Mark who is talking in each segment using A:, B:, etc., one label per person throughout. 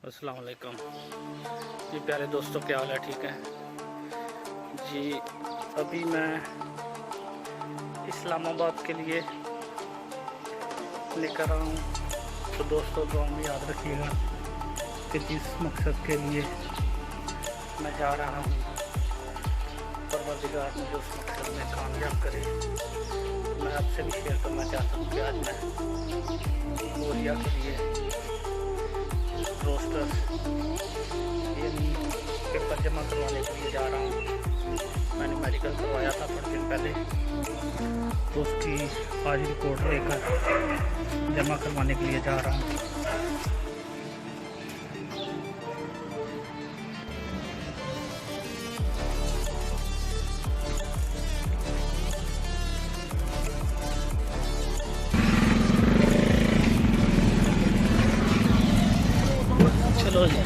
A: अस्सलाम वालेकुम जी प्यारे दोस्तों, क्या हाल है? ठीक है जी। अभी मैं इस्लामाबाद के लिए लेकर आया हूँ, तो दोस्तों दुआ में याद रखिएगा कि जिस मकसद के लिए मैं जा रहा हूँ परवरदिगार मुझे उस मकसद में कामयाब करे। तो मैं आपसे भी शेयर करना चाहता हूँ कि आज मैं बोरिया के लिए रोस्टर यानी पेपर जमा करवाने के लिए जा रहा हूँ। मैंने मेडिकल करवाया था थोड़े दिन पहले, तो उसकी आज रिपोर्ट लेकर जमा करवाने के लिए जा रहा हूँ। चलो जी।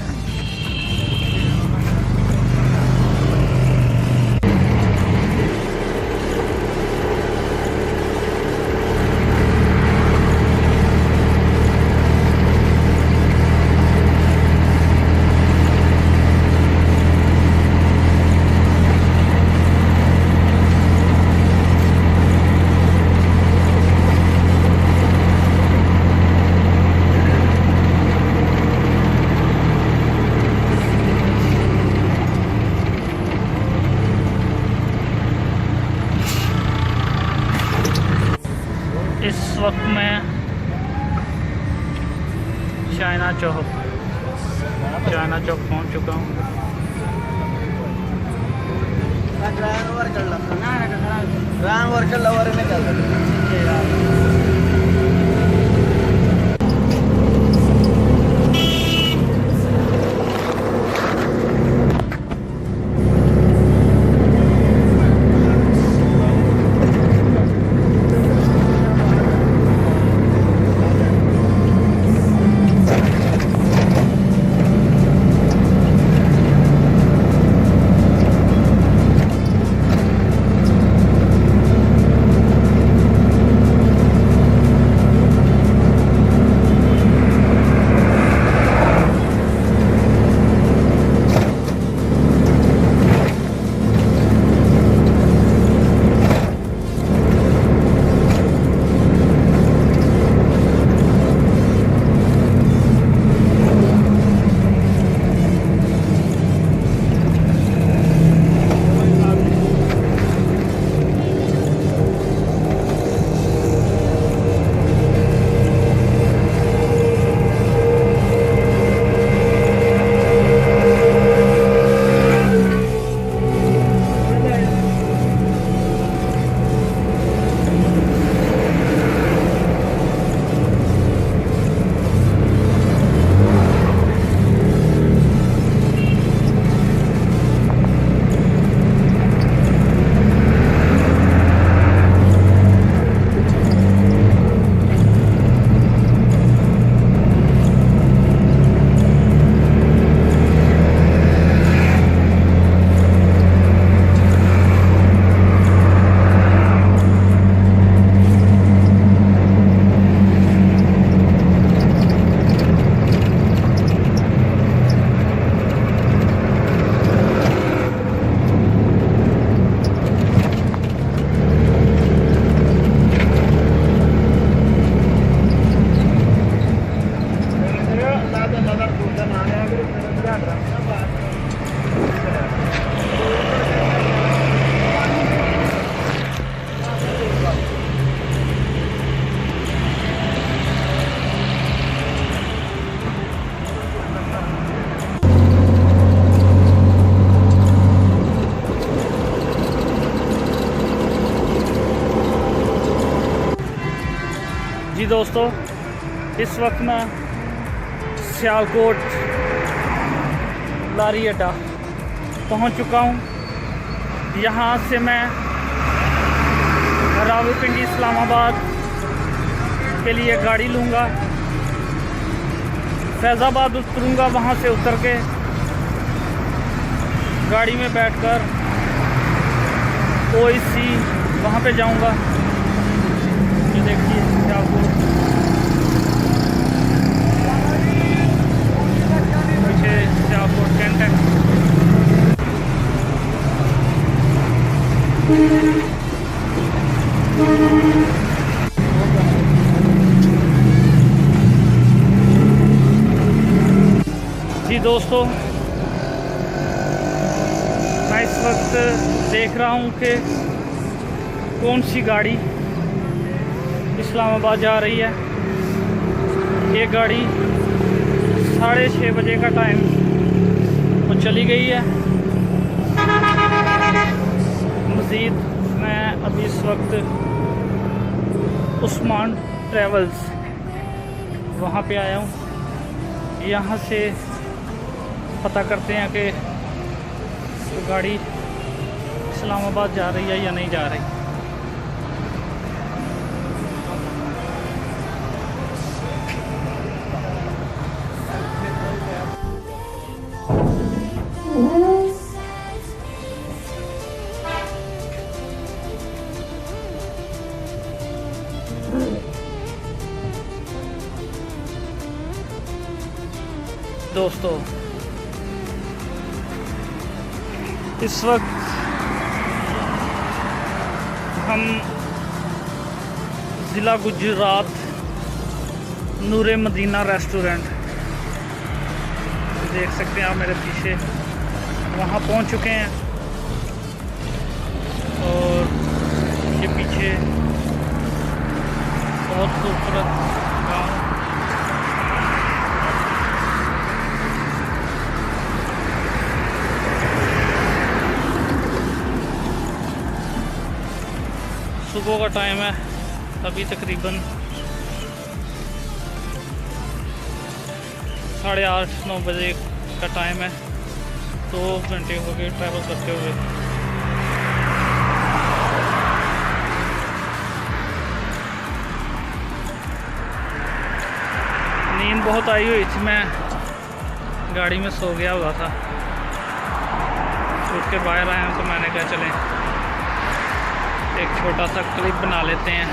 A: इस वक्त मैं चाइना चौक पहुंच चुका हूं। जी दोस्तों, इस वक्त मैं सियालकोट लारी अड्डा पहुंच चुका हूं। यहां से मैं रावलपिंडी इस्लामाबाद के लिए गाड़ी लूँगा। फैज़ाबाद उतरूँगा, वहां से उतर के गाड़ी में बैठकर OIC वहां पे जाऊँगा। ये देखिए सियालकोट। जी दोस्तों, मैं इस वक्त देख रहा हूँ कि कौन सी गाड़ी इस्लामाबाद जा रही है। ये गाड़ी 6:30 बजे का टाइम वो चली गई है। मज़ीद मैं अभी इस वक्त उस्मान ट्रैवल्स वहाँ पे आया हूँ। यहाँ से पता करते हैं कि गाड़ी इस्लामाबाद जा रही है या नहीं जा रही। दोस्तों, इस वक्त हम ज़िला गुजरात नूरे मदीना रेस्टोरेंट देख सकते हैं आप मेरे पीछे, वहाँ पहुँच चुके हैं। और ये पीछे बहुत खूबसूरत गाँव, सुबह का टाइम है। अभी तकरीबन 8:30-9 बजे का टाइम है। 2 घंटे हो गए ट्रैवल करते हुए। नींद बहुत आई हुई थी, मैं गाड़ी में सो गया हुआ था। उठ के बाहर आए हैं तो मैंने कहा चलें एक छोटा सा क्लिप बना लेते हैं।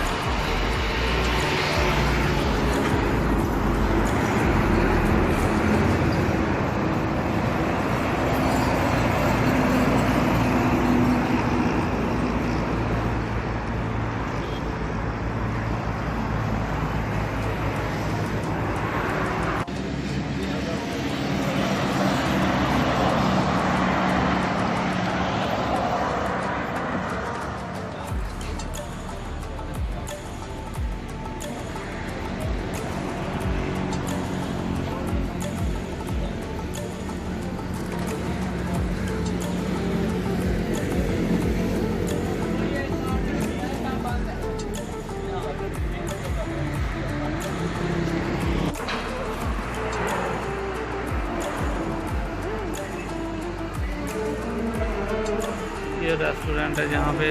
A: ये रेस्टोरेंट है जहाँ पे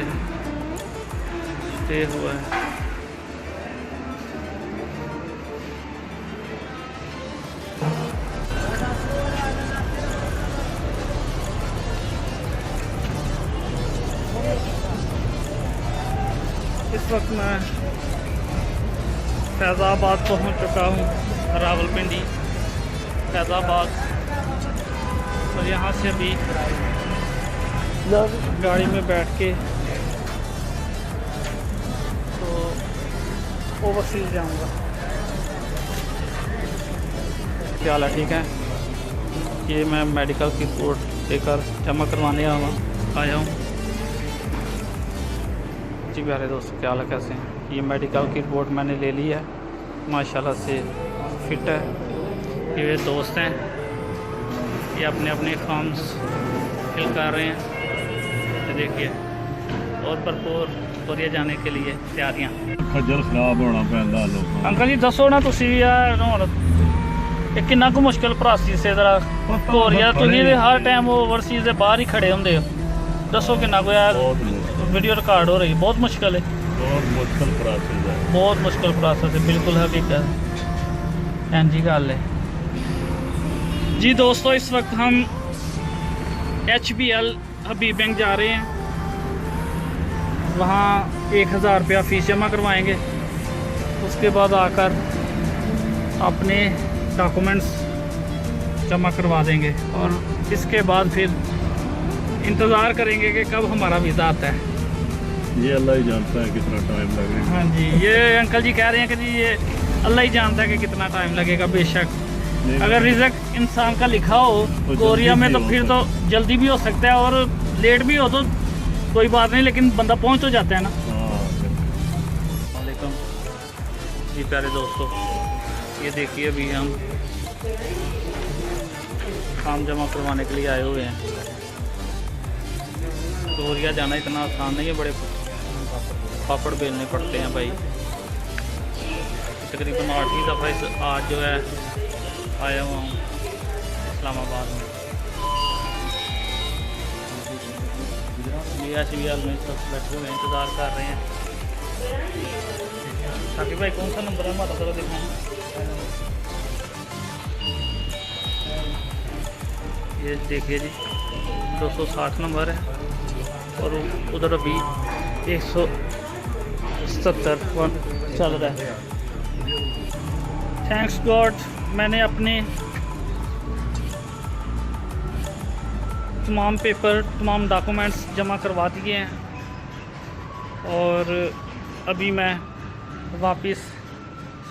A: स्टे हुआ है। इस वक्त मैं फैज़ाबाद पहुँच चुका हूँ, रावलपिंडी फैज़ाबाद। और यहाँ से अभी गाड़ी में बैठ के तो ओवरसीज जाऊंगा। क्या हाल है? ठीक है। ये मैं मेडिकल की रिपोर्ट लेकर जमा करवाने आया हूँ। जी प्यारे दोस्तों, क्या हाल है, कैसे हैं? ये मेडिकल की रिपोर्ट मैंने ले ली है, माशाल्लाह से फिट है। ये मेरे दोस्त हैं, ये अपने अपने फॉर्म्स फिल कर रहे हैं। देखिए, और भरपूर कोरिया जाने के लिए तैयारियां।
B: खज्जल खराब होना पैंदा लोग।
A: अंकल जी दसो ना, तुसी भी यार किन्ना को मुश्किल प्रोसेस है जरा कोरिया, तुसी हर टाइम ओवरसीज दे बाहर ही खड़े होंदे हो। दसो किन्ना को यार वीडियो रिकॉर्ड हो रही है, बहुत मुश्किल है।
B: बहुत मुश्किल प्रोसेस है,
A: बहुत मुश्किल प्रोसेस है, बिल्कुल हकीकत है जी। गल है जी दोस्तों, इस वक्त हम HBL हबीब बैंक जा रहे हैं। वहाँ 1000 रुपया फ़ीस जमा करवाएंगे। उसके बाद आकर अपने डॉक्यूमेंट्स जमा करवा देंगे और इसके बाद फिर इंतज़ार करेंगे कि कब हमारा वीज़ा आता है।
B: ये अल्लाह ही जानता है कितना टाइम लगेगा।
A: हाँ जी, ये अंकल जी कह रहे हैं कि जी ये अल्लाह ही जानता है कि कितना टाइम लगेगा। बेशक
B: नहीं,
A: अगर रिजक इंसान का लिखा हो
B: तो
A: कोरिया में
B: जल्दी
A: तो
B: भी
A: फिर
B: हो
A: तो जल्दी भी हो सकता है और लेट भी हो तो कोई बात नहीं, लेकिन बंदा पहुंच तो जाता है ना।
B: हाँ बिल्कुल।
A: वालेकुम जी प्यारे दोस्तों, ये देखिए अभी हम काम जमा करवाने के लिए आए हुए हैं। कोरिया जाना इतना आसान नहीं है, बड़े पापड़ बेलने पड़ते हैं भाई। तकरीबन 8वीं दफ़ा इस आज जो है आया हुआ हूँ इस्लामाबाद में। BSVL में सब बैठे हुए इंतज़ार कर रहे हैं। साकिब भाई कौन सा नंबर है हमारा, थोड़ा दिखाएं। ये देखिए जी 260 नंबर है और उधर अभी 170 चल रहा है। थैंक्स गॉड मैंने अपने तमाम पेपर तमाम डॉक्यूमेंट्स जमा करवा दिए हैं और अभी मैं वापस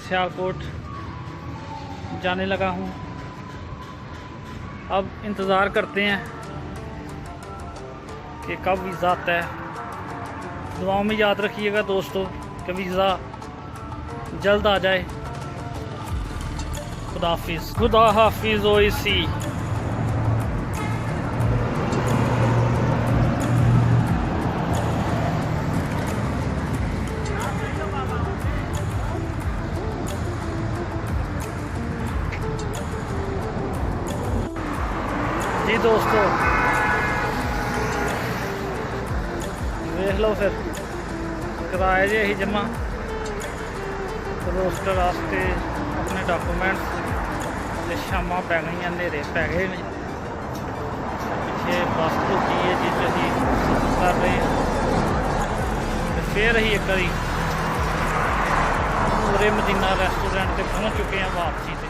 A: सियालकोट जाने लगा हूँ। अब इंतज़ार करते हैं कि कब वीज़ा आता है। दुआओं में याद रखिएगा दोस्तों कि वीज़ा जल्द आ जाए। खुदा हाफिज़, खुदा हाफिज़ ओइसी। जी दोस्तों देख लो फिर कराया जी यही जमा रोस्टर वास्ते अपने डॉक्यूमेंट्स ते शामां पै गई अंधेरे पै गए ने। पिछे बस रुकी है जिस अभी कर रहे हैं ते फिर अही एक बारी पूरे मदीना रेस्टोरेंट ते पहुँच चुके हैं वापसी ते।